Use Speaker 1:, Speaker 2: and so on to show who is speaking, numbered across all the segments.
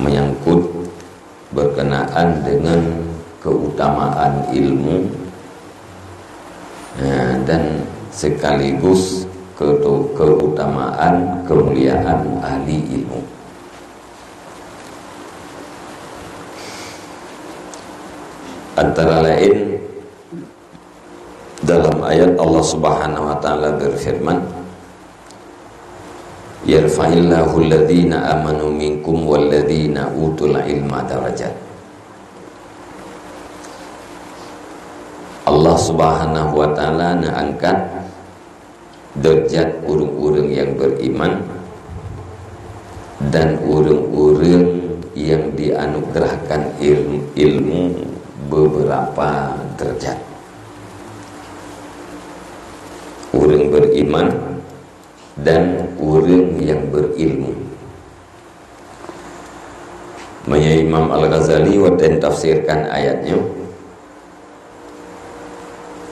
Speaker 1: menyangkut berkenaan dengan keutamaan ilmu dan sekaligus keutamaan kemuliaan ahli ilmu. Antara lain dalam ayat Allah Subhanahu wa taala berfirman, yarfa'illahu alladhina amanu minkum walladhina utul ilma darajat. Allah Subhanahu wa taala angkat derajat urang-urang yang beriman dan urang-urang yang dianugerahkan ilmu beberapa derajat. Urang beriman dan urang yang berilmu. Imam Al-Ghazali waktu tafsirkan ayatnya,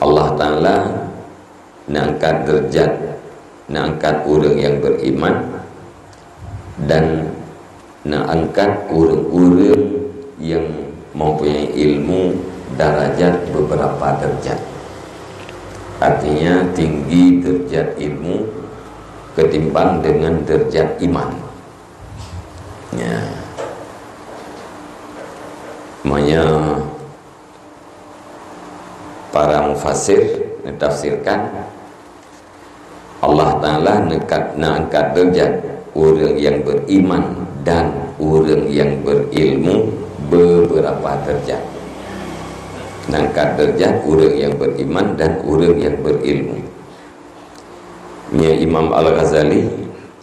Speaker 1: Allah Ta'ala mengangkat derajat, mengangkat urang yang beriman dan mengangkat urang-urang yang mempunyai ilmu derajat beberapa derajat. Artinya tinggi derajat ilmu ketimbang dengan derajat iman. Ya. Makanya para mufassir menafsirkan Allah Ta'ala mengangkat derajat orang yang beriman dan orang yang berilmu beberapa derajat. Mengangkat derajat orang yang beriman dan orang yang berilmu. Imam Al-Ghazali,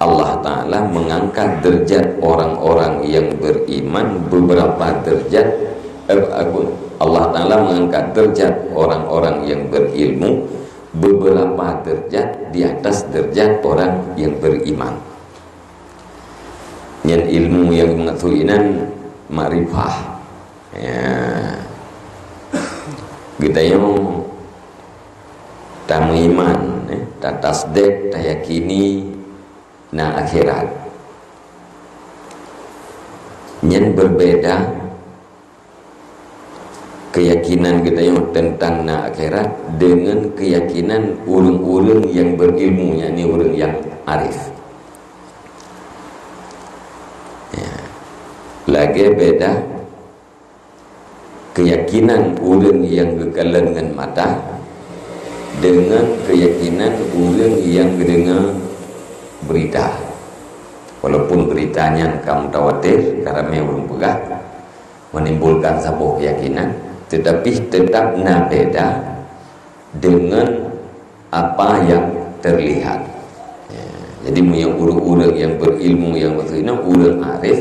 Speaker 1: Allah Ta'ala mengangkat derajat orang-orang yang beriman beberapa derajat. Allah Ta'ala mengangkat derajat orang-orang yang berilmu beberapa derajat di atas derajat orang yang beriman. Yang ilmu yang mengetahuinan ma'rifah. Ya. Kita yang tamu iman, tak tasdek, tak yakini na akhirat. Yang berbeda keyakinan kita yang tentang na akhirat dengan keyakinan urang-urang yang berilmu, yakni urang yang arif. Ya. Lagi beda keyakinan urang yang gekalan dengan mata dengan keyakinan urang yang dengar berita. Walaupun beritanya kamu khawatir karena urang pegah menimbulkan sebuah keyakinan, tetapi tetap beda dengan apa yang terlihat. Ya, jadi yang urang-urang yang berilmu yang maksudnya urang arif,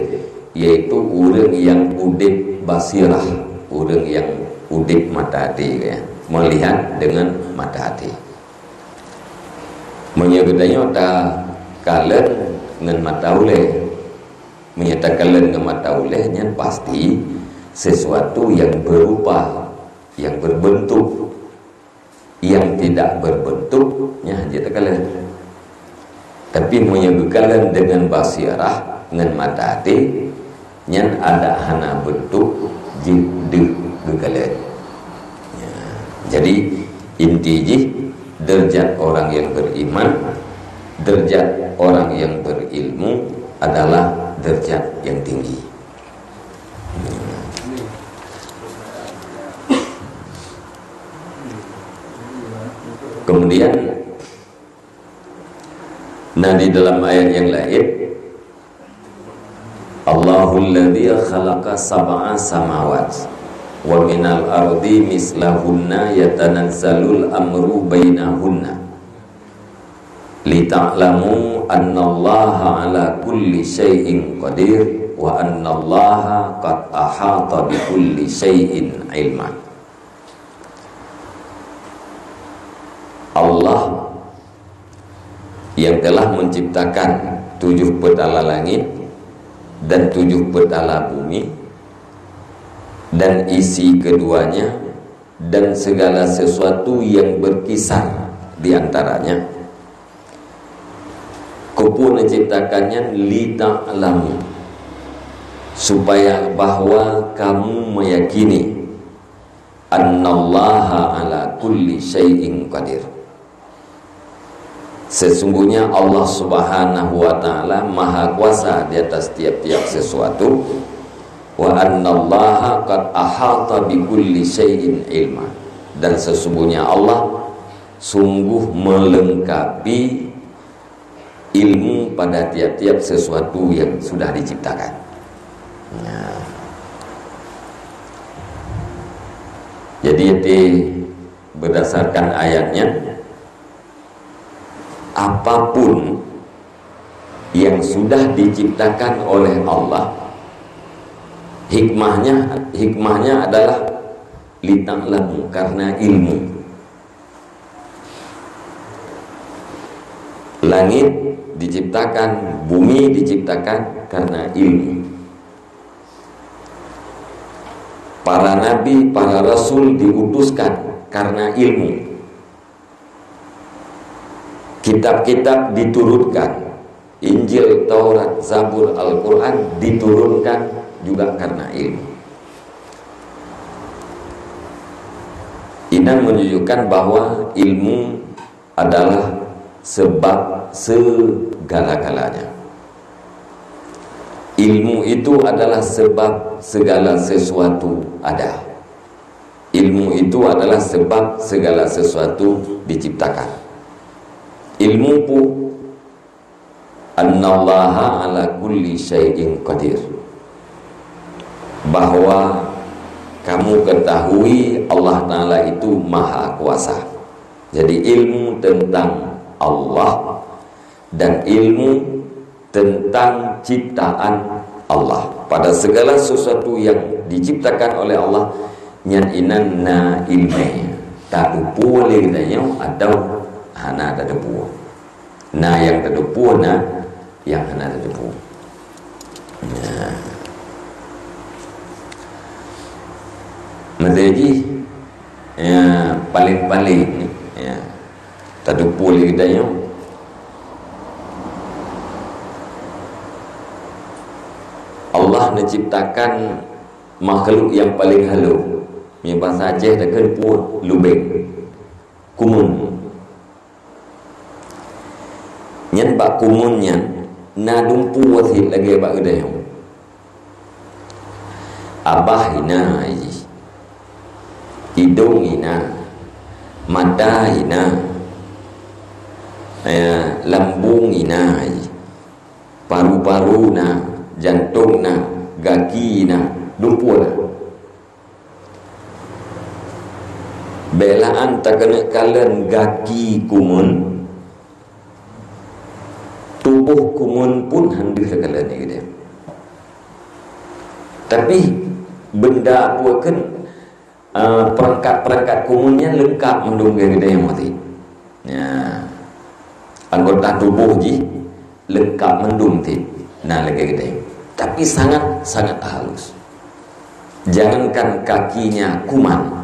Speaker 1: yaitu urang yang udip basirah, urang yang udip mata hati, ya, melihat dengan mata hati. Menyebutnya tak kalen dengan mata uleh, menyatakan dengan mata ulehnya pasti sesuatu yang berupa, yang berbentuk, yang tidak berbentuknya nyatakan. Tapi menyebutkan dengan basirah, dengan mata hati, yang ada hana bentuk jidih gekalan. Ya. Jadi intinya derajat orang yang beriman, derajat orang yang berilmu adalah derajat yang tinggi. Kemudian di dalam ayat yang lain, Allahul ladzi khalaqa sab'a samawat wa minal ardi mislahunna yatanazzalul amru bainahunna lita'lamu annallaha ala kulli syai'in qadir wa annallaha qad ahata bi kulli syai'in ilma. Allah yang telah menciptakan 7 petala langit dan 7 petala bumi dan isi keduanya dan segala sesuatu yang berkisar di antaranya. Kupu menciptakannya lita'lamu supaya bahwa kamu meyakini annallaha ala kulli syai'in qadir. Sesungguhnya Allah Subhanahu wa ta'ala maha kuasa di atas tiap-tiap sesuatu. Wa annallaha qad ahata bi kulli syai'in ilma. Dan sesungguhnya Allah sungguh melengkapi ilmu pada tiap-tiap sesuatu yang sudah diciptakan. Nah. Jadi berdasarkan ayatnya, apapun yang sudah diciptakan oleh Allah, hikmahnya adalah lita'lamu, karena ilmu. Langit diciptakan, bumi diciptakan karena ilmu. Para nabi, para rasul diutuskan karena ilmu. Kitab-kitab diturunkan, Injil, Taurat, Zabur, Al-Quran diturunkan juga karena ilmu. Ini menunjukkan bahwa ilmu adalah sebab segala-galanya. Ilmu itu adalah sebab segala sesuatu ada. Ilmu itu adalah sebab segala sesuatu diciptakan. Ilmu pun annallaha ala kulli syai'in qadir, bahwa kamu ketahui Allah Ta'ala itu maha kuasa. Jadi ilmu tentang Allah dan ilmu tentang ciptaan Allah pada segala sesuatu yang diciptakan oleh Allah, nyan inan na ilme tak dupu liranya atau hana tak dupu na yang tak dupu na yang hana tak dupu. Menjadi paling-paling tak dupu liranya Allah menciptakan makhluk yang paling halus. Yang bahasa Aceh takkan pun lubeng, kumun. Nyan bak kumunnya na dumpu wasit lagi bak gedai. Abah ina aji, hidung ina, mata ina, lambung ina aji, paru-paru na, jantung na, gaki na, dumpu na. Belaan tak kena kalian gaki kumun, tubuh kumun pun hendak sekalian ni dia. Tapi benda apa kan perangkat-perangkat kumunnya lengkap mendunggai dia yang mati. Ya, anggota tubuh ji lengkap mendung ti. Nah lagi dia. Tapi sangat halus. Jangankan kakinya kuman,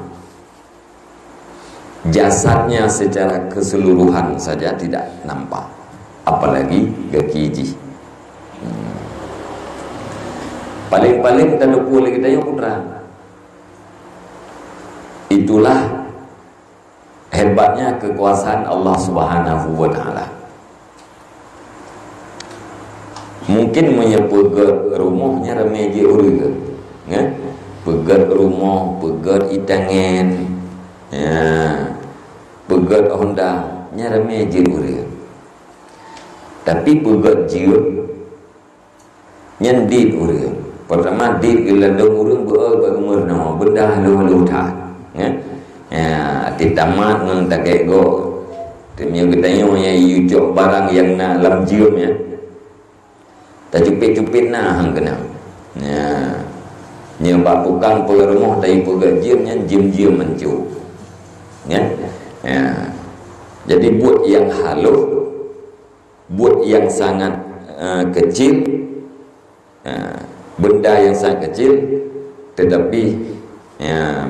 Speaker 1: jasadnya secara keseluruhan saja tidak nampak, apalagi kaki ji. Paling-paling tak lupa lagi kita yang putra. Itulah hebatnya kekuasaan Allah Subhanahu wa ta'ala. Mungkin menyepegat rumahnya ramai je urga, ya? Pegat rumah, pegat itangan, ya, pegat honda nya ramai je urga. Tapi pegat je nyendit urga. Pertama dit gelandong urang berumur nama benda halu-halu tak, ya. Ya, titamat nang tak go. Temia gedanya yang yucok barang yang nak lam jium ya. Tak cupit-cupit nah hang kena. Ya. Nya bak pukang pengerumah dari pegat jiumnya jium-jium mencu. Ya. Ya. Jadi buat yang halus, buat yang sangat kecil, benda yang sangat kecil, tetapi ya,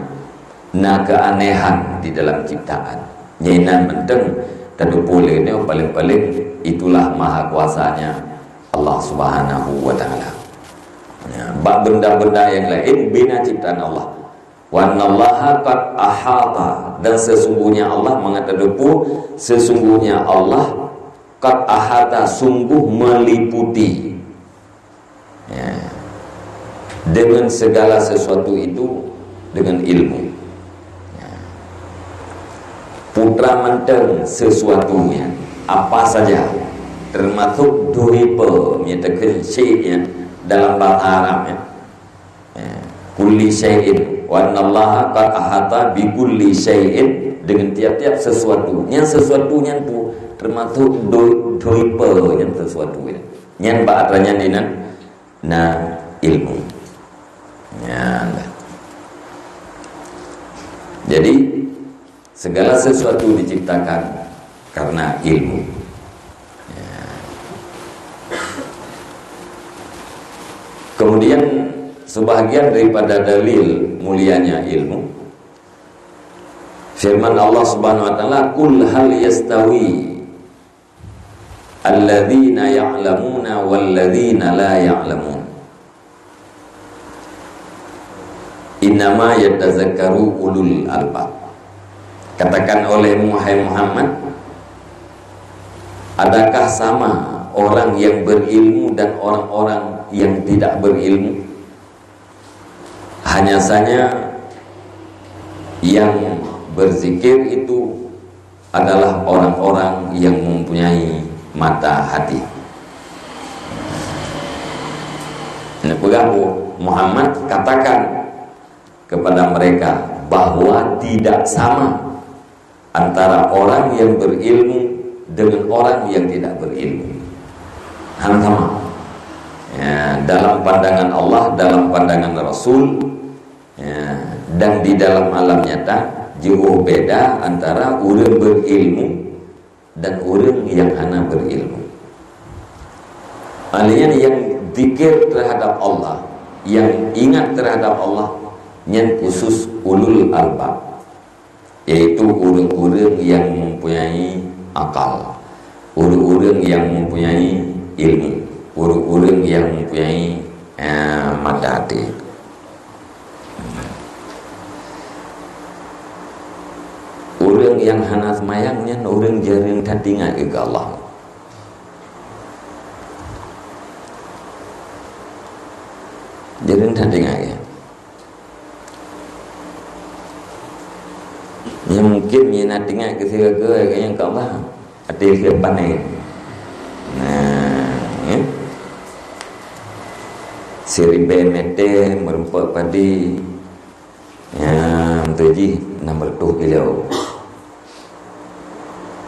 Speaker 1: nak keanehan di dalam ciptaan. Nyenan menteng tentu boleh ni paling-paling itulah maha kuasanya Allah Subhanahu wa ta'ala. Ya, bak benda-benda yang lain bina ciptaan Allah. Wa annallaha qad ahata, dan sesungguhnya Allah mengatakan sesungguhnya Allah qad ahata, sungguh meliputi ya, dengan segala sesuatu itu dengan ilmu ya. Putra menteng sesuatunya apa saja, termasuk duipa menyatakan syai'nya dalam bahasa Arab ya. Kulli syai'in wa annallaha qad ahata bi kulli syai'in, dengan tiap-tiap sesuatu. Yang sesuatunya tu termasuk duipa yang sesuatu ya. Yang bahasanya ni ilmu. Ya. Jadi segala sesuatu diciptakan karena ilmu. Ya. Kemudian sebahagian daripada dalil mulianya ilmu, firman Allah Subhanahu wa taala, "Qul hal yastawi alladzina ya'lamuna walladzina la ya'lamun. Innama yatazakkaru ulul albab." Katakan oleh Muhammad, adakah sama orang yang berilmu dan orang-orang yang tidak berilmu? Hanya saja yang berzikir itu adalah orang-orang yang mempunyai mata hati. Nah, Muhammad katakan kepada mereka bahwa tidak sama antara orang yang berilmu dengan orang yang tidak berilmu. Sama ya, dalam pandangan Allah, dalam pandangan Rasul ya, dan di dalam alam nyata jauh beda antara orang berilmu dan orang yang hana berilmu. Artinya yang zikir terhadap Allah, yang ingat terhadap Allah, yang khusus ulul albab, yaitu orang-orang yang mempunyai akal, orang-orang yang mempunyai ilmu, orang-orang yang mempunyai mata hati. Orang yang hana semayangnya, orang jarang tandingan ke Allah. Jarang tandingan ya. Yang mungkin yang nak tinggal ke segala yang kau lah ada yang pandai. Nah, ya. Seribe mete merempat padi yang tuji 600 kilo.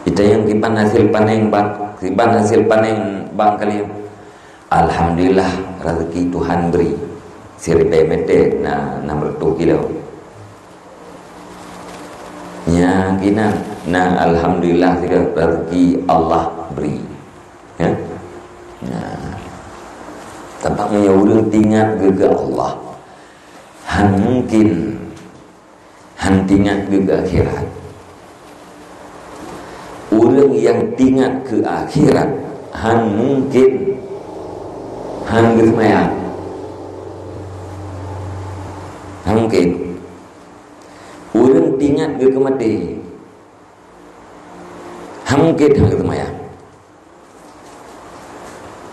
Speaker 1: Kita yang kipan hasil panen bang kali. Alhamdulillah rezeki Tuhan beri. Seribe mete 600 kilo. Nya kina alhamdulillah rezeki Allah beri. Ya. Nah, tempat menyuruh tinggal ke Allah. Mungkin tinggal ke akhirat. Orang yang tinggal ke akhirat mungkin bersemayam. Mungkin orang tinggal ke mati. Mungkin bersemayam.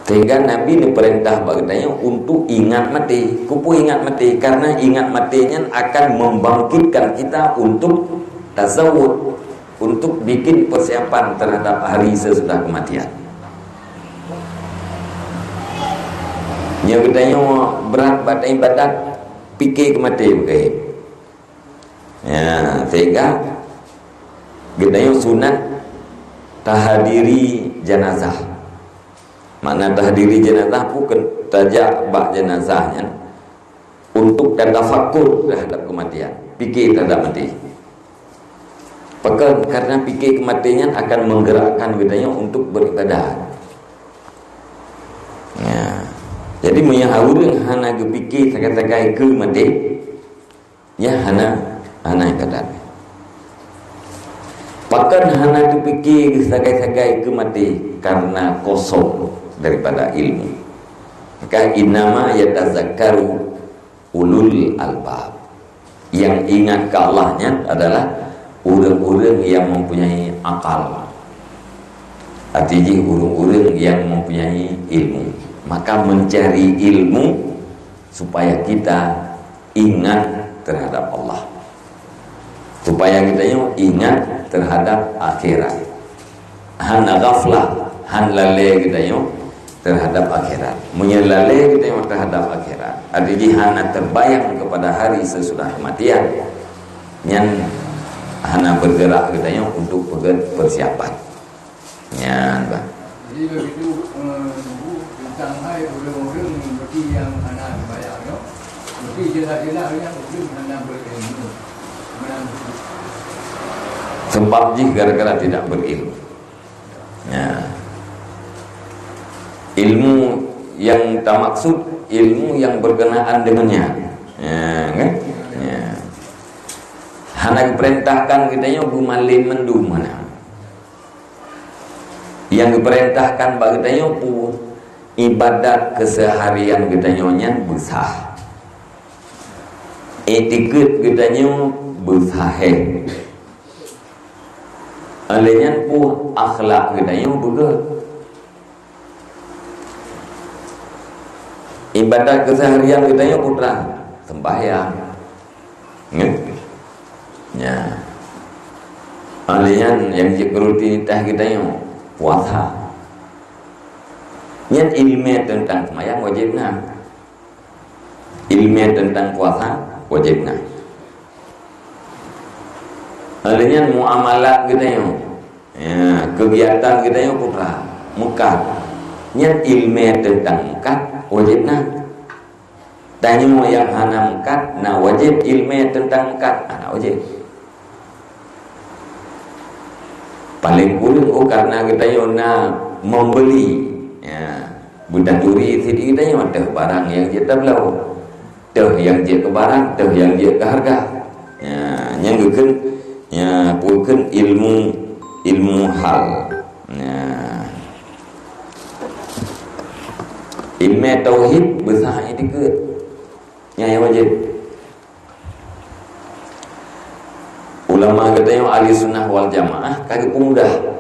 Speaker 1: Sehingga Nabi ini perintah baginda untuk ingat mati. Kupu ingat mati karena ingat matinya akan membangkitkan kita untuk tasawuf, untuk bikin persiapan terhadap hari sesudah kematian. Yang katanya berat pada ibadat, fikir kematian bukan. Ya, sehingga katanya sunat tahadiri jenazah. Makna tahdiri jenazah bukan tajak bak jenazahnya untuk tadafakur terhadap kematian, fikir terhadap mati. Pekan karena fikir kematian akan menggerakkan bedanya untuk beribadah. Ya. Jadi menyahurun hana kepikir sakai-sakai ke mati, ya hana ibadat. Pekan hana kepikir sakai-sakai ke mati karena kosong daripada ilmu. Maka innama yatazakkaru ulul albab. Yang ingat ke Allahnya adalah orang-orang yang mempunyai akal. Artinya orang-orang yang mempunyai ilmu. Maka mencari ilmu supaya kita ingat terhadap Allah, supaya kita ingat terhadap akhirat. Hana ghaflah, han lalai kita terhadap akhirat, menyelalai kita terhadap akhirat. Artinya hana terbayang kepada hari sesudah kematian, yang hana bergerak kita untuk persiapan. Ya, Pak.
Speaker 2: Jadi begitu tentang hai orang-orang seperti yang hana terbayang, seperti jelas-jelas yang hana berilmu.
Speaker 1: Sebab gara-gara tidak berilmu. Ya. Ilmu yang tak maksud ilmu yang berkenaan dengannya. Ya, kan? Ya. Hana diperintahkan kita bumalin mendum mana. Yang diperintahkan bagi kita pun ibadat keseharian kita nyonya besar. Etiket kita besar. Alenya pun akhlak kita betul. Ibadat keseharian kita putra sembahyang. Ya. Alenya yang rutinitas kita puasa. Yang ilmu tentang sembahyang wajibnya. Ilmu tentang puasa wajibnya. Alenya muamalah kita ya, kegiatan kita putra mukat. Yang ilmu tentang mukat wajibnya. Tanya yang hana mukat, nah wajib ilmu tentang mukat, nah wajib. Paling kurang karena kita nak membeli, ya, budak curi sini kita ada barang yang kita belau, dah yang dia ke barang, dah yang dia ke harga, ya, yang bukan, ya, bukan ilmu hal, ya. Ilmu tauhid besar itu ke, yang wajib. Ulama kata yang ahli sunnah wal jamaah kagak mudah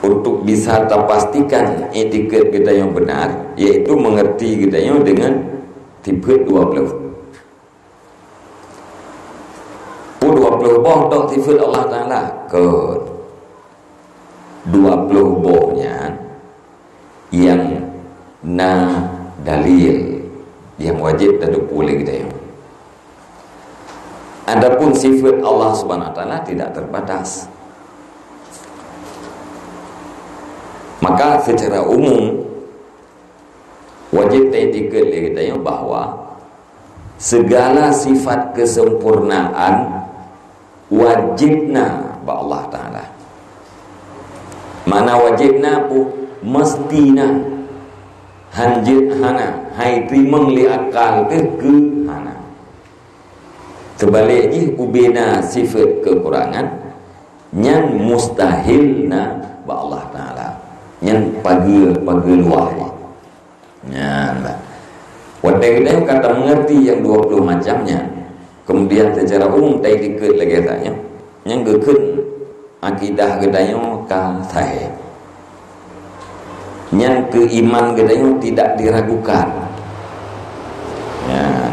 Speaker 1: untuk bisa terpastikan etiket kita yang benar, yaitu mengerti kita yang dengan tipe 20. 20 boh dok tipe Allah Ta'ala ke 20 bohnya yang na dalil yang wajib tentu boleh kita yang. Adapun sifat Allah Subhanahu wa taala tidak terbatas. Maka secara umum wajib etika kita bahwa segala sifat kesempurnaan wajibna ba Allah taala. Mana wajibna pu mestina hanjit hana hai timeng li akal ke hana. Sebaliknya ubina sifat kekurangan nyan mustahilna ba Allah taala. Nyan pagi luar. Nyan lah. Wadai kita kata mengerti yang 20 macamnya. Kemudian secara umum tai dikit lagi katanya. Yang gekun akidah kita yang ka sahih. Nyan keiman kita yang tidak diragukan. Nyan.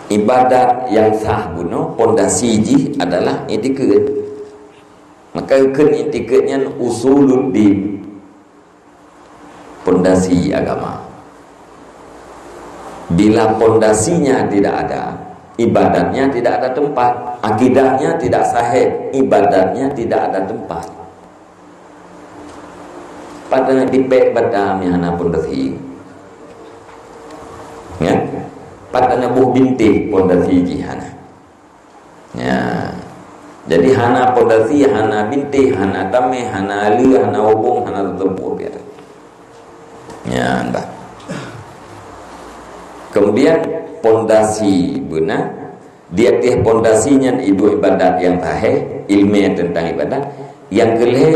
Speaker 1: Ibadat yang sah buno pondasi ji adalah etiket. Maka kan etiketnya usuluddin, pondasi agama. Bila pondasinya tidak ada, ibadatnya tidak ada tempat. Akidahnya tidak sahih, ibadatnya tidak ada tempat. Padahal dipek badam yang hana pondasi. Ya. Padahal buh bintik pondasi jihana. Ya. Jadi hana pondasi, hana bintik, hana tame, hana ali, hana obong, hana tempur biar. Ya, mbak. Kemudian pondasi benar, dia teh pondasinya itu ibadat yang sahih, ilmu tentang ibadat. Yang kelih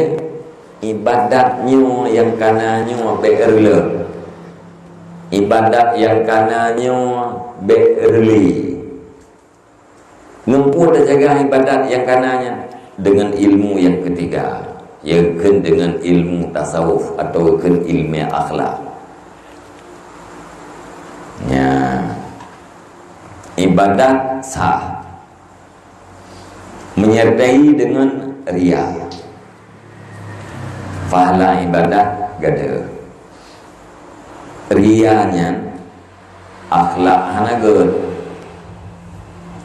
Speaker 1: ibadatnya yang kananya berle, ibadat yang kananya berli. Ngempu dah jaga ibadat yang kananya dengan ilmu yang ketiga, yaitu dengan ilmu tasawuf atau ilmu akhlak. Ya, ibadat sah menyertai dengan riya. Pahala ibadat gada. Riyanya akhlak hanaga.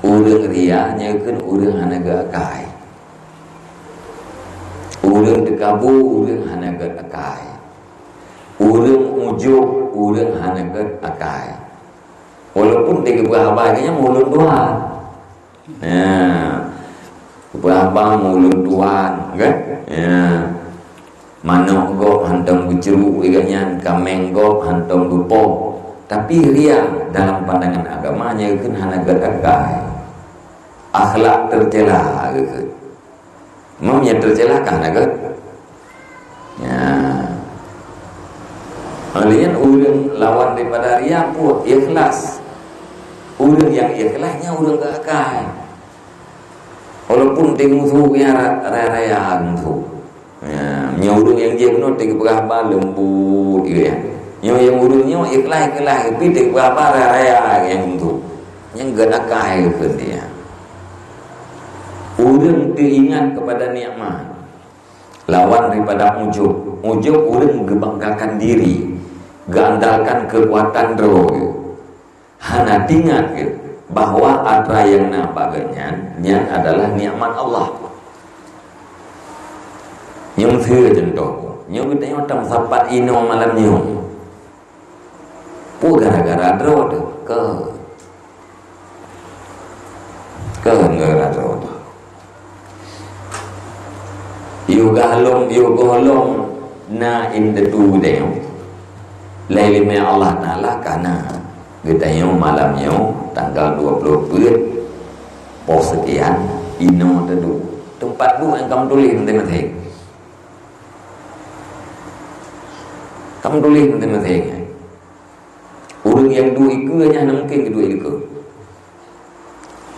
Speaker 1: Urang riyanya kan urang hanaga akai. Urang dekabu urang hanaga akai. Urang ujub urang hanaga akai. Walaupun tiga bahagiannya mulut Tuhan. Nah, bahagian mulut Tuhan, kan? Ya. Manuk gop hantam berceruk iganya, kameng gop hantam berpok. Tapi ria dalam pandangan agamanya kan hanaga akai. Akhlak tercela gitu. Memangnya tercela kan agak? Ya. Kalian urang lawan daripada ria pun ikhlas. Urang yang ikhlasnya urang gak akai. Walaupun tengok musuh yang raya-rayaan tu. Ya, urang yang dia benar tengok berapa lembut gitu ya. Yang urangnya ikhlas tapi tengok berapa raya-raya yang tu. Yang gak akai ke dia. Urang teringat kepada nikmat lawan daripada ujub. Ujub urang gebanggakan diri, gandalkan kekuatan roh. Hana ingat bahwa apa yang nampaknya adalah nikmat Allah. Yang saya contoh, yang kita yang tam sapat ino malam nyong. Pu gara-gara roh tu ke gara-gara roh tu. Yoga halom na in the two day. Laili me Allah Taala kana kita yang malamnya tanggal 20 pos sekian ino tedu tempat bu yang kamu tulis nanti mati. Kamu tulis nanti mati. Orang yang dua ikut hanya mungkin kedua ikut.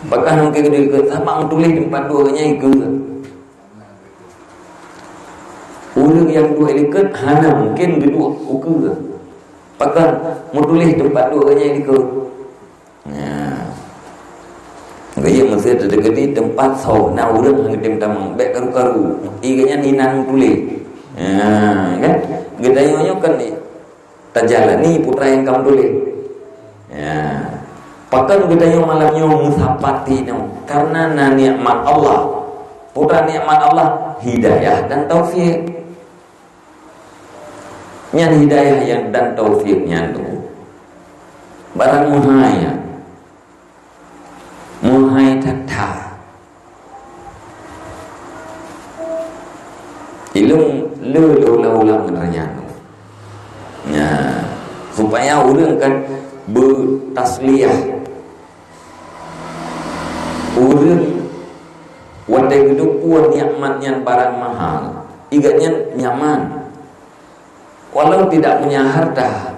Speaker 1: Bahkan mungkin kedua ikut sama tulis tempat dua nya ikut. Orang yang dua ikut hanya mungkin kedua ukur. Bahkan mau tulis tempat dua nya ikut. Ya. Gaya mesti terdekat di tempat sau na orang hang dem tamang bek karu-karu. Iganya ninan tulis. Ya, kan? Gedanya kan ni. Tajalani putra yang kamu tulis. Ya. Bahkan gedanya malamnya musafati karena nikmat Allah. Putra nikmat Allah hidayah dan taufik. Yang hidayah yang dan taufiknya itu barang muhai tata ilung leulang menernya ya supaya orang kan bertasliyah orang wadai hidup puan nikmatnya barang mahal iganya nyaman walau tidak punya harta.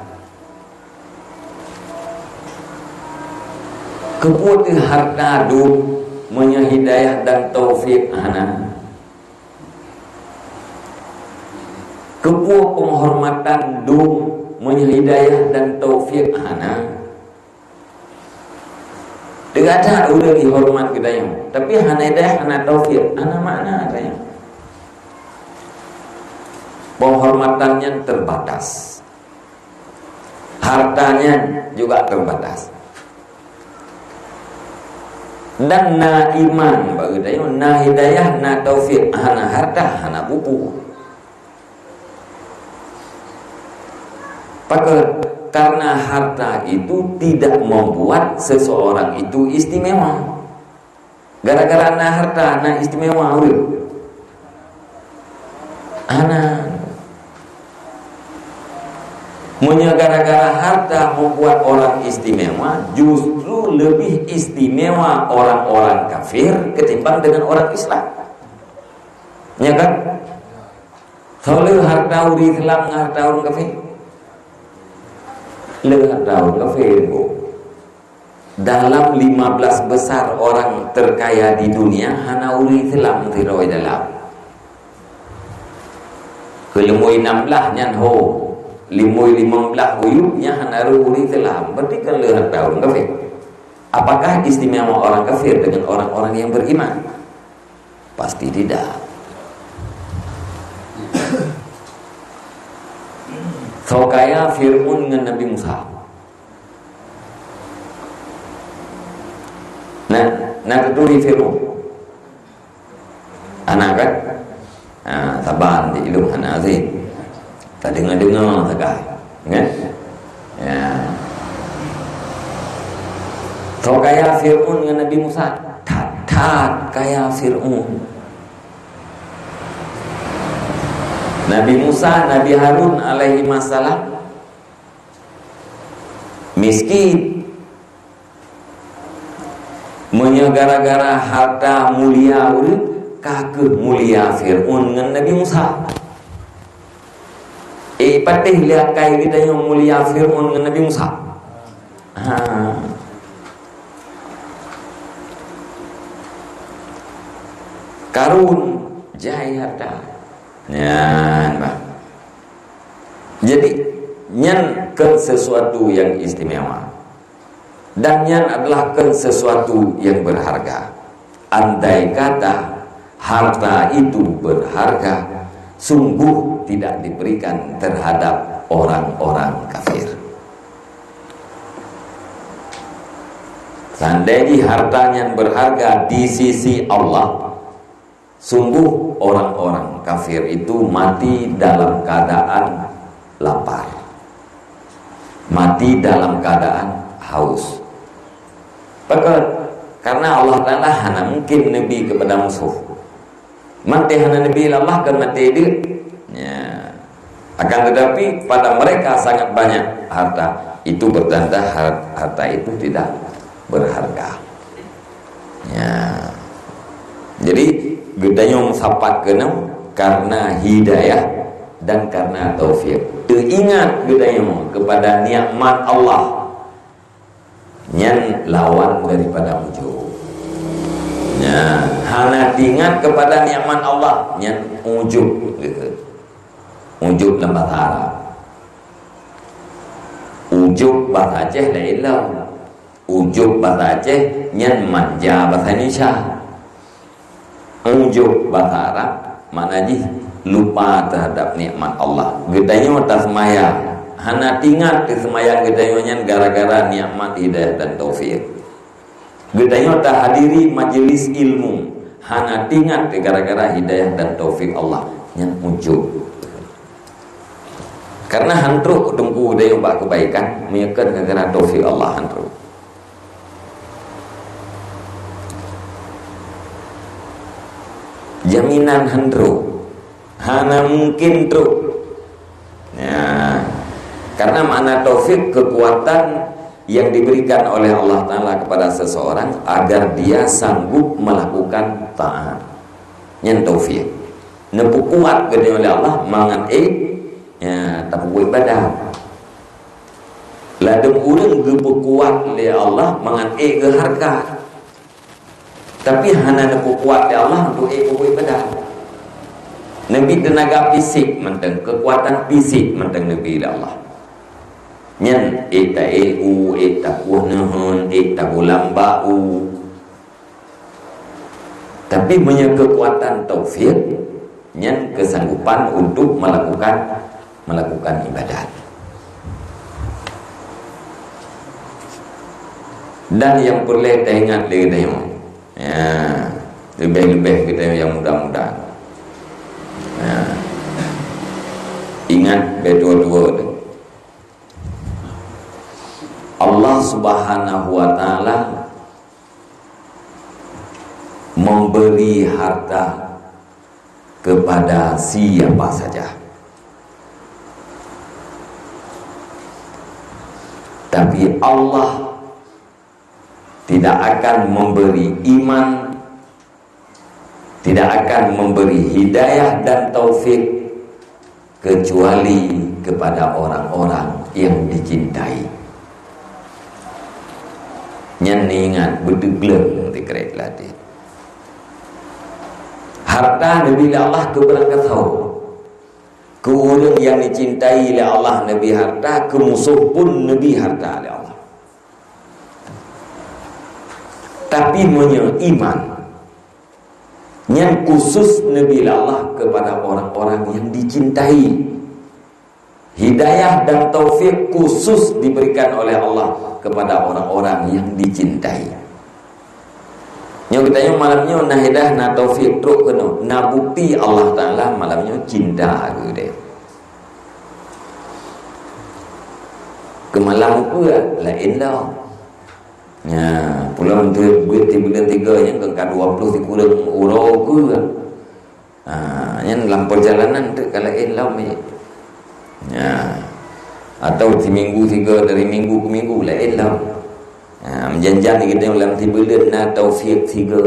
Speaker 1: Keputi harta du punya hidayah dan taufik hana. Keputi penghormatan du punya hidayah dan taufik hana. Tidak ada udah dihormat kita yang, tapi hana hidayah hana taufik hana makna ada yang. Penghormatannya terbatas, hartanya juga terbatas, dan na iman bagi dia, na hidayah, na taufik, hana harta, hana buku. Karena harta itu tidak membuat seseorang itu istimewa. Gara-gara na harta, na istimewa, ana. Munya gara-gara harta membuat orang istimewa, justru lebih istimewa orang-orang kafir ketimbang dengan orang Islam. Ya kan? Thau harta uri Islam harta orang kafir. Harta orang kafir bu. Dalam 15 besar orang terkaya di dunia, hana uri Islam tiroi dalam. Kelemui 16 nyan ho, limui 15 uyuknya hana uri Islam. Berarti kan harta orang kafir. Apakah istimewa orang kafir dengan orang-orang yang beriman? Pasti tidak. So kaya Fir'aun dengan Nabi Musa. Nah keturi Fir'aun. Anak kan? Sabar di ilmu anak azim. Tak dengar-dengar sekali. Kan? Ya. So kaya Fir'aun dengan Nabi Musa. Tak kaya Fir'aun. Nabi Musa, Nabi Harun alaihi masalam miskin, gara-gara harta mulia urip kakek mulia Fir'aun dengan Nabi Musa. Patih lihat kai kita yang mulia Fir'aun dengan Nabi Musa. Karun jai harta. Jadi nyan ke sesuatu yang istimewa, dan nyan adalah ke sesuatu yang berharga. Andai kata harta itu berharga, sungguh tidak diberikan terhadap orang-orang kafir. Seandainya hartanya berharga di sisi Allah, sungguh orang-orang kafir itu mati dalam keadaan lapar, mati dalam keadaan haus. Karena Allah Ta'ala hana mungkin Nabi kepada musuh. Mati hana Nabi Allah kan mati dia. Ya. Akan tetapi pada mereka sangat banyak harta. Itu bertanda harta itu tidak berharga. Ya. Jadi gedanya sapat kenam karena hidayah dan karena taufik. Teringat gedanya kepada nikmat Allah, nyan lawan daripada ujub. Ya, hana ingat kepada nikmat Allah, nyan ujub gitu. Ujub dalam bahasa Arab. Ujub bahasa Aceh lain. Ujub bahasa Aceh nyan manja bahasa Indonesia. Ujub bahasa Arab maknanya lupa terhadap nikmat Allah. Gedanya tak semaya, hana ingat di semaya gedanya gara-gara nikmat hidayah dan taufik. Gedanya tak hadiri majelis ilmu, hana ingat gara-gara hidayah dan taufik Allah. Yang ujub. Karena hantruk tunggu daya buat kebaikan, menyekat gara-gara taufik Allah hantruk. Jaminan hendro hana mungkin truk ya, karena makna taufik kekuatan yang diberikan oleh Allah Ta'ala kepada seseorang agar dia sanggup melakukan taat. Yang taufik nepu kuat gede oleh Allah mangan ya tapu ibadah ladem urang gepu kuat oleh Allah mangan ke harga. Tapi hana nepu kuat ya Allah untuk ibadah. Nabi tenaga fisik menteng, kekuatan fisik menteng Nabi Allah. Nyen eta kuhnehun, eta bulambau. Tapi punya kekuatan taufik, nyen kesanggupan untuk melakukan ibadat. Dan yang perlu kita ingat lagi ya, lebih-lebih kita yang muda-muda. Ya. Ingat betul-betul Allah Subhanahu wa Ta'ala memberi harta kepada siapa saja, tapi Allah tidak akan memberi iman, tidak akan memberi hidayah dan taufik kecuali kepada orang-orang yang dicintai. Nyan ingat berdegleng di kereta dia. Harta Nabi Allah tu berangkat tahu. Ke orang yang dicintai oleh Allah Nabi harta, ke musuh pun Nabi harta oleh Allah. Tapi punya iman yang khusus Nabi Allah kepada orang-orang yang dicintai. Hidayah dan taufik khusus diberikan oleh Allah kepada orang-orang yang dicintai. Yang kita yang malamnya na hidayah na taufik truk kena na bukti Allah Taala malamnya cinta ke dia. Kemalam ku lain dah. Ya, pula menteri duit di bulan 3 yang ke 20 di kurang euro ku. Yang dalam perjalanan tu kalau lain lah me. Ya. Atau di minggu 3 dari minggu ke minggu lain lah. Menjanjian kita dalam 3 bulan na taufik 3.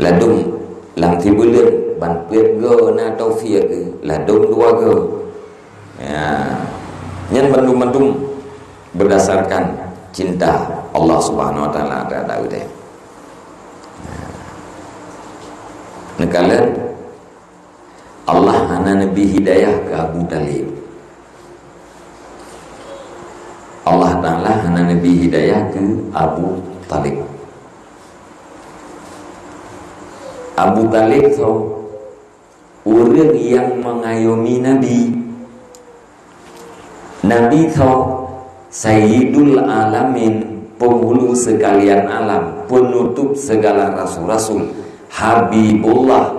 Speaker 1: Ladung dalam 3 bulan ban puet ge na taufik ladung 2 ge. Ya. Yang bandung-bandung berdasarkan cinta Allah Subhanahu wa taala terhadap dia. Nekala Allah hana Nabi hidayah ke Abu Talib. Allah Taala hana Nabi hidayah ke Abu Talib. Abu Talib tu orang yang mengayomi Nabi. Nabi tu Sayyidul Alamin, penghulu sekalian alam, penutup segala rasul-rasul, Habibullah,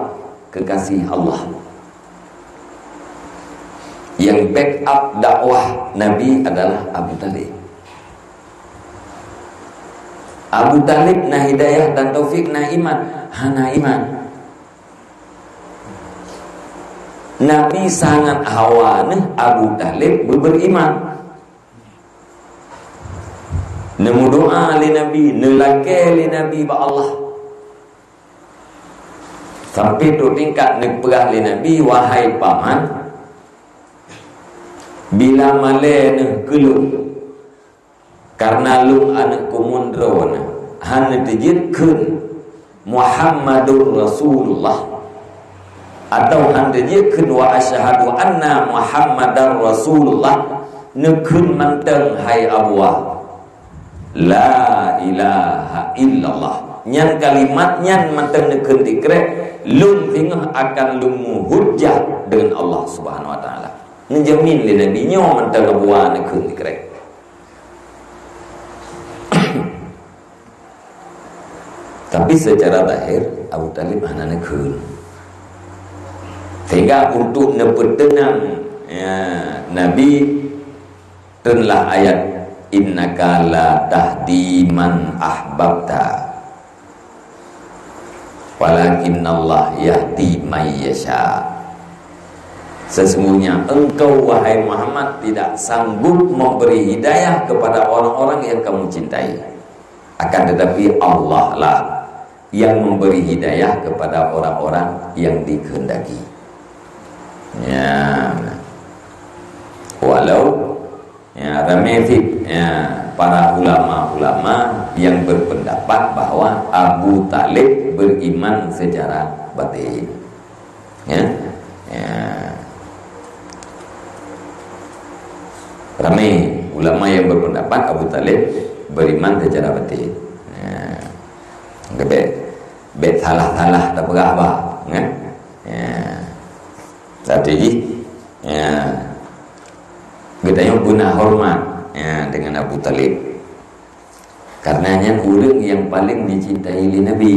Speaker 1: kekasih Allah. Yang backup dakwah Nabi adalah Abu Talib. Abu Talib na hidayah dan taufik na iman, hana iman. Nabi sangat hawa Abu Talib beriman. Nemu doa li Nabi, nelake li Nabi ba Allah. Sampai tu tingkat nek perah li Nabi, wahai paman, bila male ne kelung karena lu anak kumundro han dijidkeun Muhammadur Rasulullah atau han dijidkeun wa asyhadu anna Muhammadar Rasulullah nekeun manteng hai abwa la ilaha illallah nyan kalimatnya manteng nekeun dikrek lum tingah akan lumu hujjah dengan Allah Subhanahu wa taala. Menjamin li Nabi nyo manteng abwa nekeun dikrek. Tapi secara zahir Abu Talib hana nekeun. Sehingga untuk nepertenang ya, Nabi tenlah ayat innaka la tahdi man ahbabta walakinnallah yahdi may yasha. Sesungguhnya engkau wahai Muhammad tidak sanggup memberi hidayah kepada orang-orang yang kamu cintai, akan tetapi Allah lah yang memberi hidayah kepada orang-orang yang dikehendaki. Ya, walau ya ramai ya, para ulama-ulama yang berpendapat bahwa Abu Talib beriman secara batin. Ya, ya. Ramai ulama yang berpendapat Abu Talib beriman secara batin. Ya. Bet salah-salah tak berapa, kan? Ya. Tadi ya kita yang guna hormat ya, dengan Abu Talib karenanya orang yang paling dicintai oleh Nabi.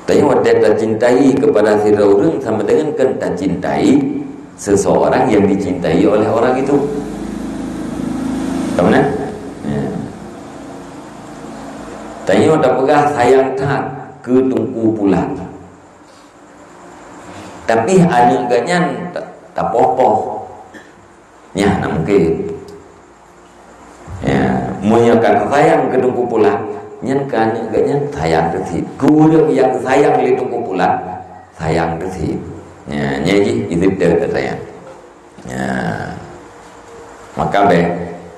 Speaker 1: Tapi waktu kita cintai kepada seseorang sama dengan kita cintai seseorang yang dicintai oleh orang itu. Tahu tak? Ya. Tapi waktu pegah sayang tak ke tungku pulang. Tapi anak ganyan tak popo. Ya, nak mungkin. Ya, munyakan sayang ke tungku pulang. nyen kan gaknya sayang desi kurang yang sayang litung kumpulan sayang desi ya nyanyi itu dia sayang ya maka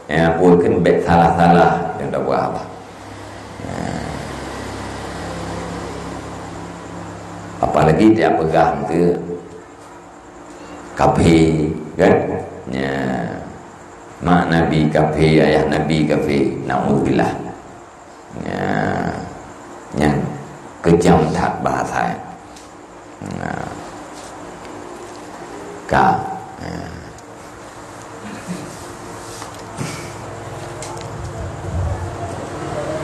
Speaker 1: ya bukan salah-salah yang tak buat apa ya. Apalagi dia pegang ke kafe kan ya mak Nabi kafe ayah Nabi kafe naudzubillah ya yang kejam tak bahasa ya. Ka ya.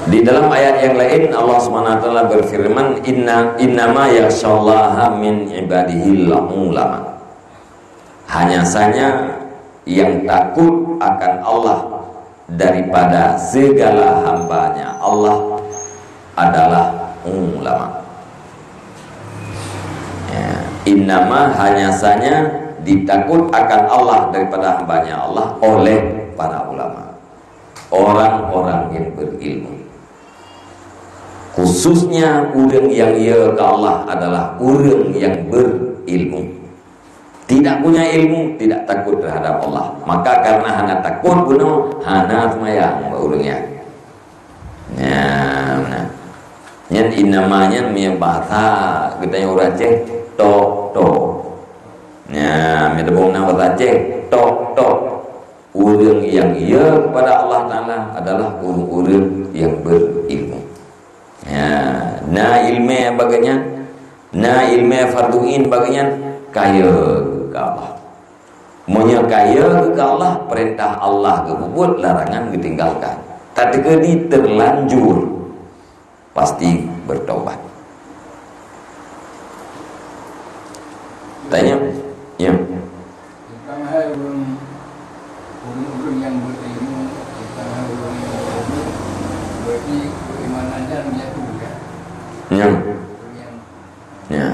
Speaker 1: Di dalam ayat yang lain Allah SWT berfirman innama yakhsyallaha min ibadihil ulama. Hanya saja yang takut akan Allah daripada segala hambanya Allah adalah ulama. Ya, innama hanya saja ditakut akan Allah daripada hambanya Allah oleh para ulama, orang-orang yang berilmu. Khususnya orang yang ia ke Allah adalah orang yang berilmu. Tidak punya ilmu, tidak takut terhadap Allah. Maka karena hana takut bunuh, hana semayang orangnya. Ya, benar. Yang inamanya yang bahasa kita yang orang Aceh to. Ya, kita bahasa Aceh to. Orang yang ia kepada Allah Taala adalah orang-orang yang berilmu. Ya, na ilmu bagainya, na ilmu farduin bagainya kaya ke Allah. Monya kaya ke Allah, perintah Allah kebubut, larangan ditinggalkan. Tapi kini terlanjur pasti bertobat. Tanya, ya.
Speaker 2: Tentang hal orang yang berilmu, tentang hal orang yang berilmu, berarti keimanannya menyatu kan?
Speaker 1: Ya. Ya.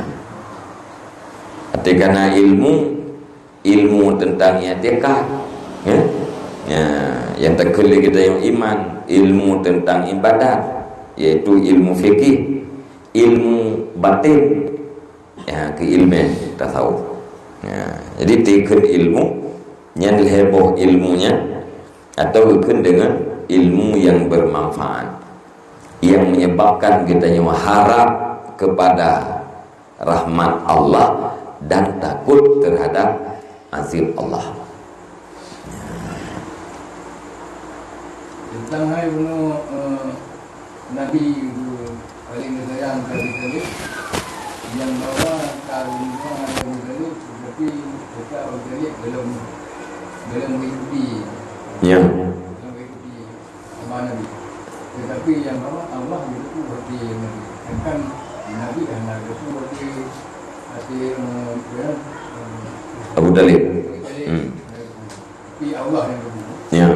Speaker 1: Karena ilmu tentang i'tikad, ya. Ya, yang terkali kita yang iman, ilmu tentang ibadat, yaitu ilmu fikih, ilmu batin, ya, ke ilmu tasawuf. Ya, jadi tekan ilmu yang heboh ilmunya atau bukan dengan ilmu yang bermanfaat yang menyebabkan kita yang harap kepada rahmat Allah dan takut terhadap azab Allah.
Speaker 2: Tentang hal Nabi paling sayang kali-kali yang bawa karunia yang kali seperti kita kali belum mengikuti amanah Nabi. Tetapi yang bawa Allah itu berarti kan Nabi dan Nabi itu berarti hati
Speaker 1: Abu Dalib.
Speaker 2: Tapi Allah yang berbuat.
Speaker 1: Ya.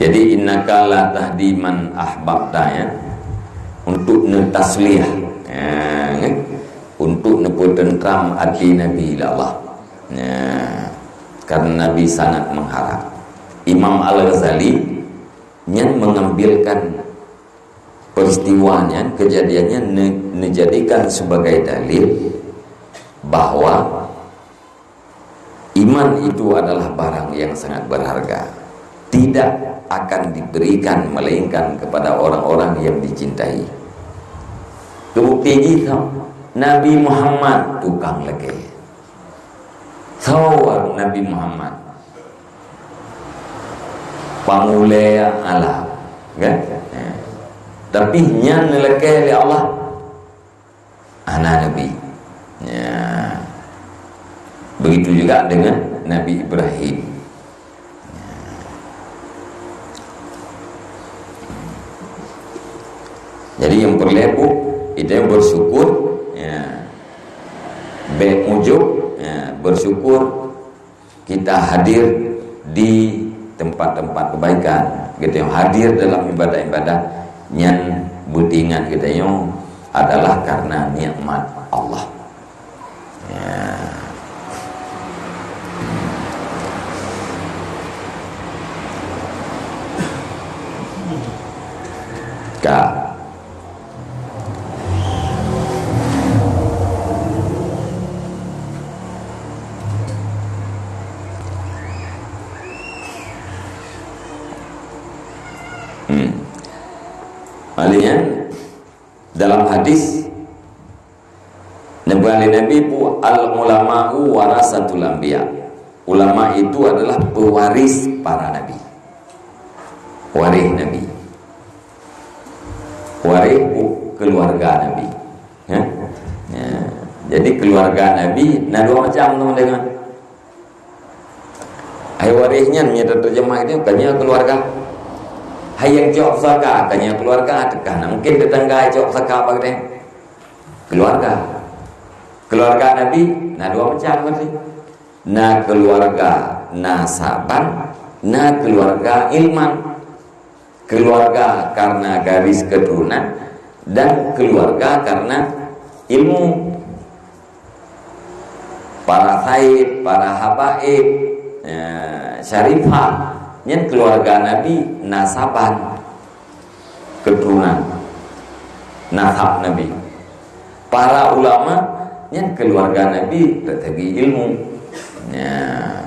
Speaker 1: Jadi innaka la tahdi man ahbabta, ya. Untuk netaslih, ya, untuk neputentram hati Nabi Allah. Ya. Karena Nabi sangat mengharap. Imam Al-Ghazali yang mengambilkan peristiwanya, kejadiannya menjadikan sebagai dalil bahwa iman itu adalah barang yang sangat berharga, tidak akan diberikan melainkan kepada orang-orang yang dicintai. Kebukti Nabi Muhammad tukang lagi, sawar Nabi Muhammad pamulaya Allah, kan? Ya. Tapi nyan lagi oleh Allah anak Nabi. Ya. Begitu juga dengan Nabi Ibrahim. Ya. Jadi yang perlu itu yang bersyukur, ya. Baik ujub, ya, bersyukur kita hadir di tempat-tempat kebaikan, kita yang hadir dalam ibadah-ibadah yang butingan kita yang adalah karena nikmat Allah. Ya. Alian dalam hadis Nabi pu al ulama'u warasatul anbiya. Ulama itu adalah pewaris para nabi. Waris nabi. Waris keluarga nabi. Ya? Ya. Jadi keluarga nabi nah dua macam teman-teman. Hai warisnya nyata terjemah itu katanya keluarga. Hai yang cok saka katanya keluarga tekan. Mungkin tetangga cok saka apa gitu. Keluarga. Keluarga nabi nah dua macam berarti. Nah keluarga nasaban, nah keluarga ilman. Keluarga karena garis keturunan dan keluarga karena ilmu. Para sayyid, para habaib, syarifah, yang keluarga nabi nasaban, keturunan, nasab nabi. Para ulama yang keluarga nabi tetapi ilmu. Ya.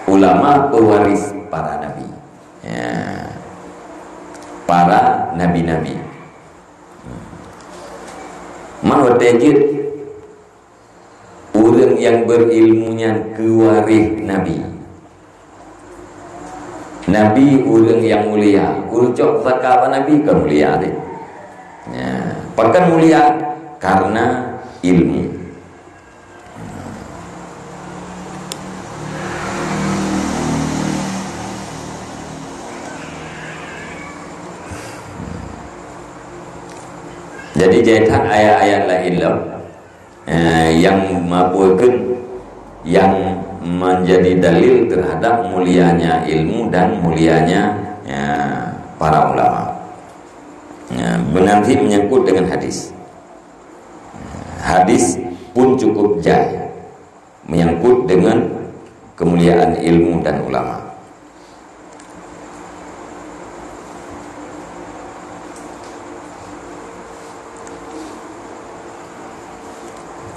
Speaker 1: Ulama pewaris para nabi. Ya. Para nabi-nabi. Man watajid orang yang berilmunya kewaris nabi. Nabi orang yang mulia. Ucap zakar nabi kan mulia deh. Ya. Pakan mulia karena ilmu. Jadi jahitan ayat-ayat lain yang mapukan yang menjadi dalil terhadap mulianya ilmu dan mulianya para ulama. Nanti menyangkut dengan hadis. Hadis pun cukup jaya menyangkut dengan kemuliaan ilmu dan ulama.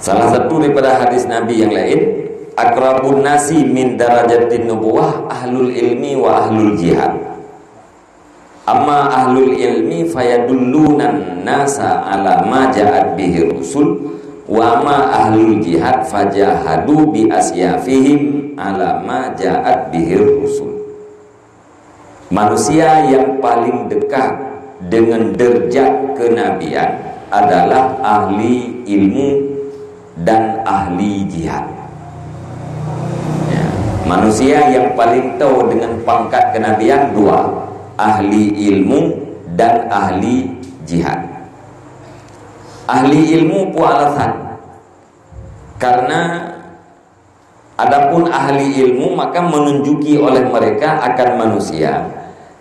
Speaker 1: Salah satu daripada hadis Nabi yang lain, akrabun nasi min darajatin nubuwah ahlul ilmi wa ahlul jihad. Amma ahlul ilmi fayadullunan nasa ala ma ja'at bihi rusul wa ma ahlul jihad fajahadu bi asyafihim ala ma ja'at bihi rusul. Manusia yang paling dekat dengan derajat kenabian adalah ahli ilmu dan ahli jihad. Ya. Manusia yang paling tahu dengan pangkat kenabian dua, ahli ilmu dan ahli jihad. Ahli ilmu pun alasan karena adapun ahli ilmu maka menunjuki oleh mereka akan manusia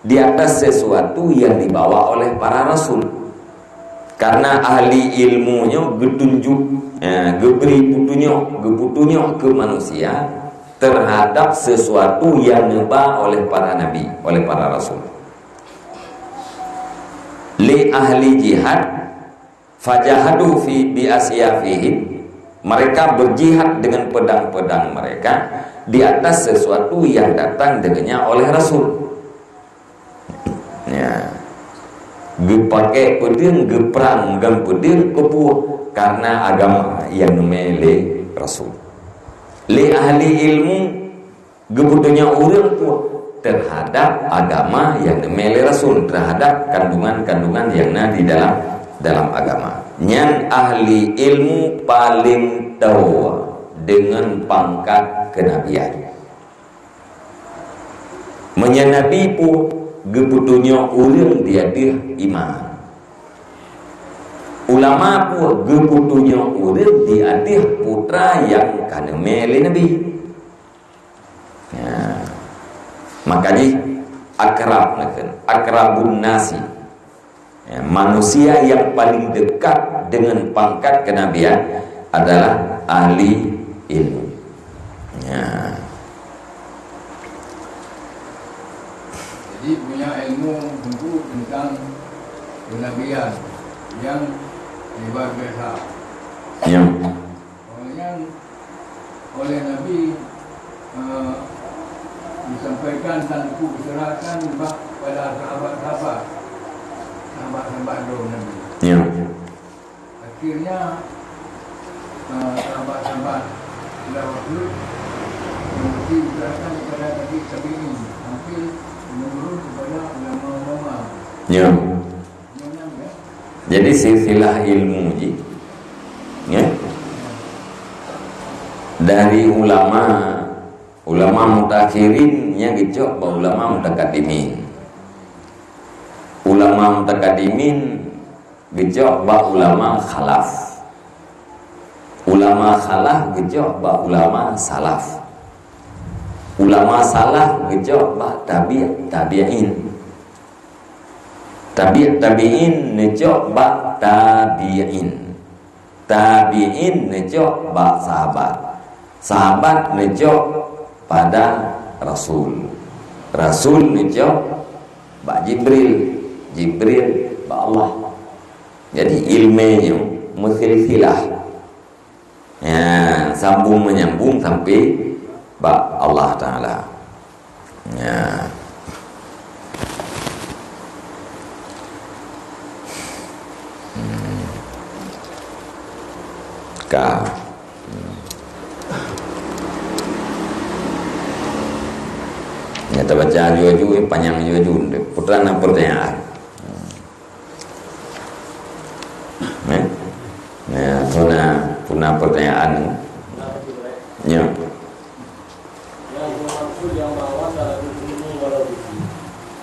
Speaker 1: di atas sesuatu yang dibawa oleh para rasul. Karena ahli ilmunya getunjuk, geberi putunya ke manusia terhadap sesuatu yang dibawa oleh para nabi, oleh para rasul. Li ahli jihad fajahadu fi bi asyafihim, mereka berjihad dengan pedang-pedang mereka di atas sesuatu yang datang dengannya oleh rasul. Ya. Gepakai pedang, geperang dengan pedang kepuh karena agama yang memilih rasul. Li ahli ilmu gebutuhnya orang tu terhadap agama yang memilih rasul, terhadap kandungan-kandungan yang ada di dalam agama. Nyan ahli ilmu paling tahu dengan pangkat kenabian. Menyanabi pun gebutunya orang dia iman. Ulama pun gebutunya orang dia putra yang kana mele nabi. Ya. Makanya akrabun nasi, ya, manusia yang paling dekat dengan pangkat kenabian adalah ahli ilmu. Ya.
Speaker 2: Jadi punya ilmu tentu tentang kenabian yang luar biasa.
Speaker 1: Ya.
Speaker 2: Oleh Nabi disampaikan dan diserahkan pada sahabat-sahabat sahabat-sahabat dulu Nabi.
Speaker 1: Ya.
Speaker 2: Akhirnya sahabat-sahabat Rasul mesti berasal kepada Nabi Tabi'in hampir menurun kepada ulama-ulama.
Speaker 1: Ya.
Speaker 2: Ya.
Speaker 1: Jadi silsilah ilmu ji. Ya. Dari ulama mutakhirin yang gejok ba ulama mutakaddimin. Ulama mutakaddimin gejok ba ulama khalaf. Ulama khalaf gejok ba ulama salaf. Ulama salaf gejok ba tabi'in. Tabi'in ngejok ba tabi'in. Tabi'in ngejok ba sahabat. Sahabat ngejok pada Rasul. Rasul ngejok ba Jibril. Jibril ba Allah. Jadi ilmunya musilsilah. Ya, sambung menyambung sampai ba Allah Ta'ala. Ya. Kita baca jujur panjang jujur putaran pertanyaan. Nah, puna pertanyaan. Ya.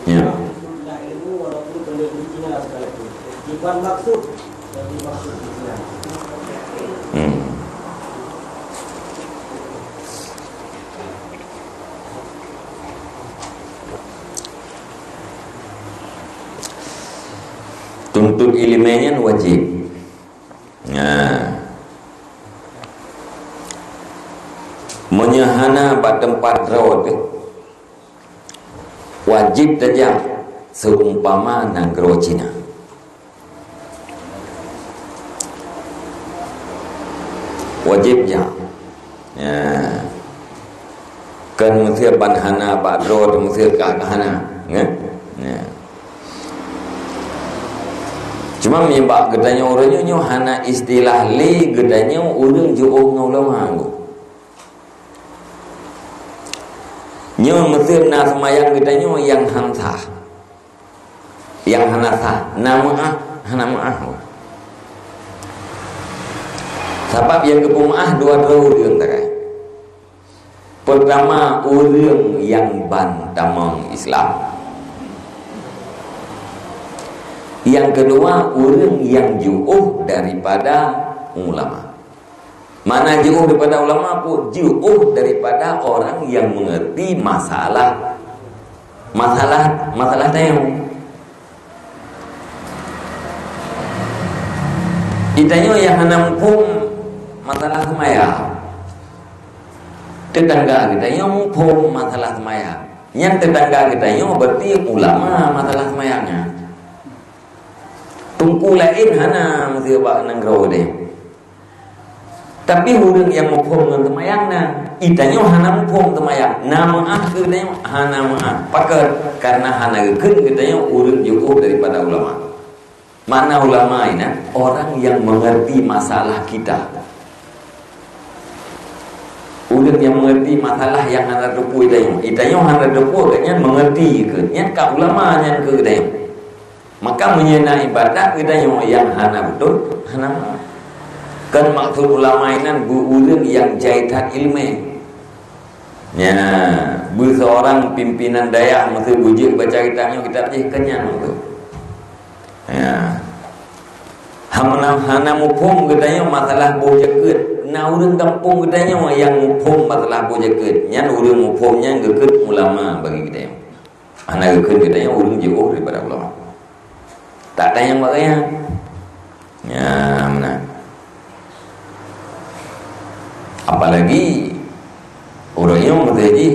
Speaker 1: Ya.
Speaker 3: Bukan maksud dari maksud Islam.
Speaker 1: Tuntut ilmiahnya wajib. Nah, menyahana pada tempat rawat wajib saja seumpama nanggro Cina. Wajib ya. Kan mesti banhana pak rawat mesti kahana, ya. Cuma menyebab gedanya orangnya nyo hana istilah li gedanya orang jauh ulama anggo. Nyo mesti nak semayang gedanya yang hamsah. Yang hanasah nama hana maah. Sebab yang kepumah dua orang tak. Pertama orang yang bantamang Islam. Yang kedua, orang yang jauh daripada ulama. Mana jauh daripada ulama pun jauh daripada orang yang mengerti masalah tayamum. Itanya yang menampung masalah semayang. Tetangga kita yang mumpung masalah semayang. Yang tetangga kita yang berarti ulama masalah semayangnya. Tungku lain hana mesti buat nanggro deh. Tapi orang yang mumpung dengan temayangna, itanya hana mumpung temayang. Nama ke dia hana maah. Pakar karena hana gekun kita orang jauh daripada ulama. Mana ulama ini? Orang yang mengerti masalah kita. Orang yang mengerti masalah yang hana depu itanya hana depu katanya mengerti ke. Nya ka ulama nya ke dia. Maka menyena ibadah kita yang hana betul hana kan maksud ulama ini orang yang jahitan ilmu ya seorang pimpinan daya mesti bujuk baca kitabnya kita kenyang itu ya hana mupung kita masalah bojaket nah orang kampung kita yang mupung masalah bojaket nya orang mupungnya geket ulama bagi kita hana geket kita orang jauh daripada ulama. Tak ada yang makanya. Ya, mana? Apalagi orang yang menjadi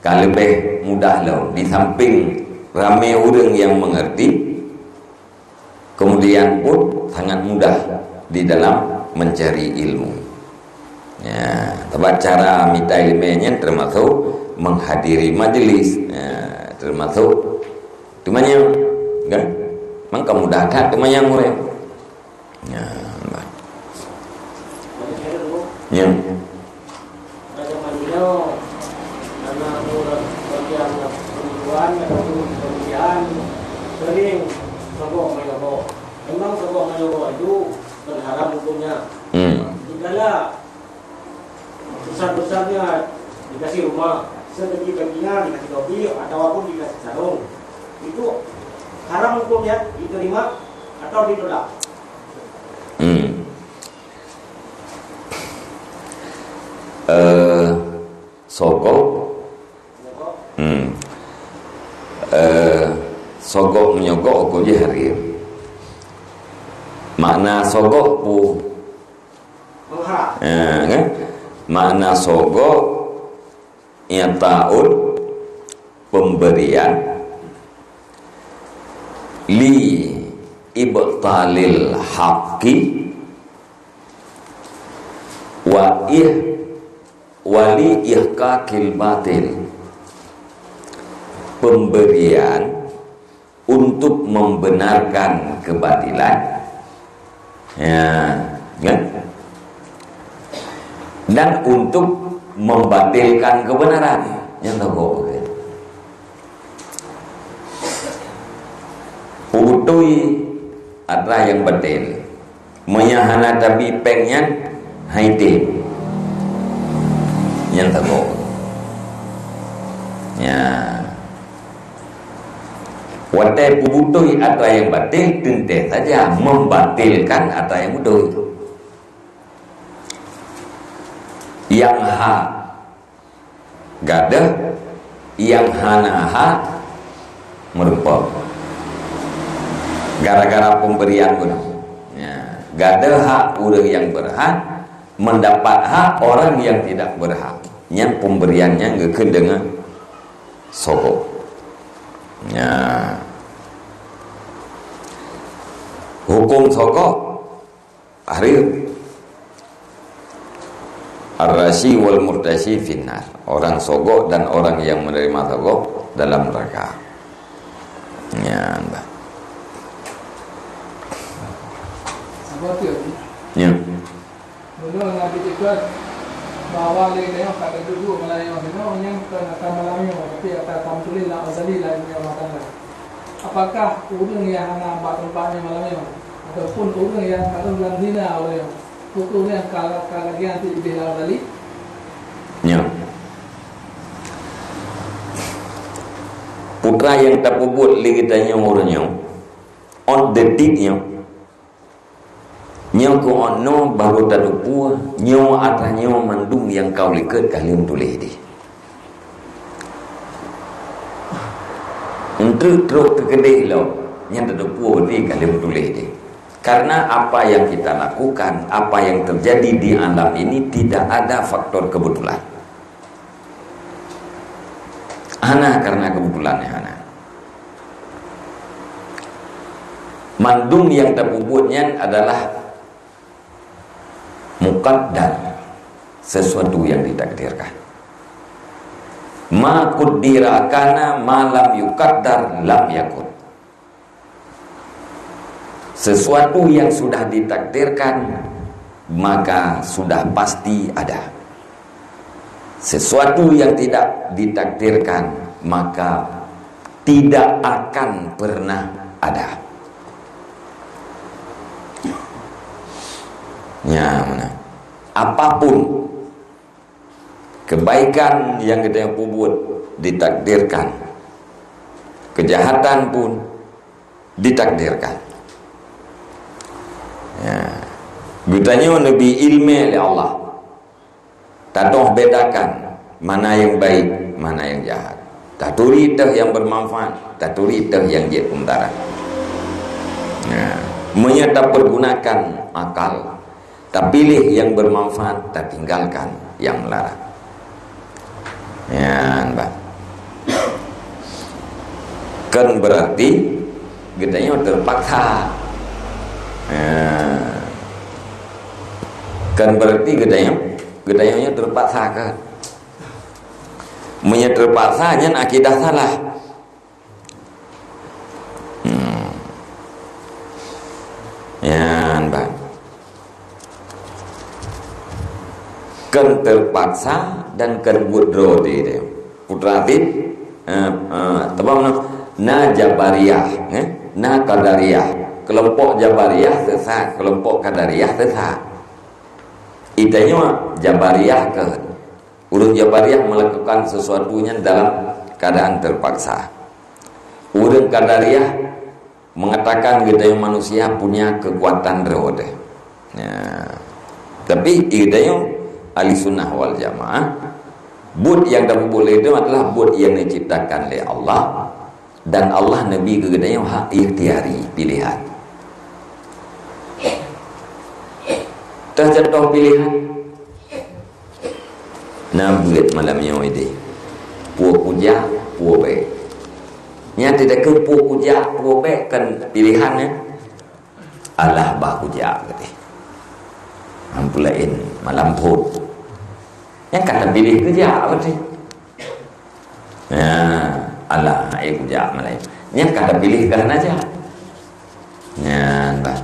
Speaker 1: kalau lebih mudah lah. Di samping ramai orang yang mengerti, kemudian pun sangat mudah di dalam mencari ilmu. Ya, tempat cara minta ilmunya termasuk menghadiri majelis, ya, termasuk temannya, kan? Mang kamu dadat ke mayang orang. Ya, bah. Ya.
Speaker 3: Ada Madinah, anak orang bagian perempuan atau kemudian sering sogok menyogok. Memang sogok menyogok itu berharam hukumnya. Jikalau besar-besarnya dikasih rumah, sebagi-baginya dikasih topi atau apapun dikasih sarung, itu haram hukumnya diterima atau ditolak.
Speaker 1: Sogok sogok menyogok aku je harir. Makna sogok pu kan? Makna sogok ia ta'ud pemberian li ibtalil haqqi wali ihqaqil batil. Pemberian untuk membenarkan kebatilan, ya kan? Dan untuk membatilkan kebenaran. Yang tahu kan? Utui ada yang batil, menyahana tapi pengnya haiti. Yang tahu, ya. Watai pubutui atau yang batil tente saja membatilkan atau yang mudui. Yang ha gada, yang hana ha merupa gara-gara pemberian guna. Ya. Gada hak orang yang berhak, mendapat hak orang yang tidak berhak. Yang pemberiannya ngeken dengan sogok. Ya. Hukum sogok harir ar-rashi wal murtashi finnar. Orang sogok dan orang yang menerima sogok dalam neraka. Ya, Mbak. Ya.
Speaker 2: Mula Nabi cakap bahawa dia kata dulu Melayu yang akan Melayu tapi akan alhamdulillah azali lain yang makan. Apakah orang yang hanya empat tempatnya Melayu ataupun orang yang kalau dalam zina oleh hukumnya kalau dia nanti dibela azali?
Speaker 1: Ya. Putra yang tak puput lagi tanya orangnya on detiknya nyaw ko ono baru tadu pua nyaw ata nyaw mandung yang kau liket kalim tulis di untuk teruk tergede lo yang tadu pua di kalim tulis di. Karena apa yang kita lakukan, apa yang terjadi di alam ini tidak ada faktor kebetulan. Hana karena kebetulannya hana. Mandung yang terpuputnya adalah muqaddar, sesuatu yang ditakdirkan. Ma qaddara kana ma lam yuqaddar lam yakun. Sesuatu yang sudah ditakdirkan maka sudah pasti ada. Sesuatu yang tidak ditakdirkan maka tidak akan pernah ada. Ya, mana? Apapun kebaikan yang kita buat ditakdirkan, kejahatan pun ditakdirkan. Ya, gutanya lebih ilmu oleh Allah. Tadoh bedakan mana yang baik, mana yang jahat. Taturi itu yang bermanfaat, taturi itu yang jadi pemutaran. Ya, menyerta pergunakan akal. Tak pilih yang bermanfaat, tak tinggalkan yang melarang. Ya, Mbak. Kan berarti gedanya terpaksa. Ya. Kan berarti gedanya terpaksa kan? Terpaksanya akidah salah. ken terpaksa dan ken budro dia putra tip tabang na jabariyah na qadariyah, kelompok jabariyah sesat, kelompok qadariyah sesat. Itanya jabariyah ke urang jabariyah melakukan sesuatunya dalam keadaan terpaksa. Urang qadariyah mengatakan kita manusia punya kekuatan roda. Ya. Tapi idenya ahli sunnah wal jamaah, bud yang dapat boleh itu adalah bud yang diciptakan oleh Allah, dan Allah Nabi kegadanya hak ikhtiari, pilihan. Terjatuh pilihan. Nah buat malamnya ini, puak kuja, puak baik. Nya tidak ke puak kuja, puak baik kan pilihannya. Allah bah kuja gitu. Ampulain malam pun. Yang kata pilih kerja apa sih? Ya, Allah kerja malam. Yang kata pilih kan aja. Ya, bah.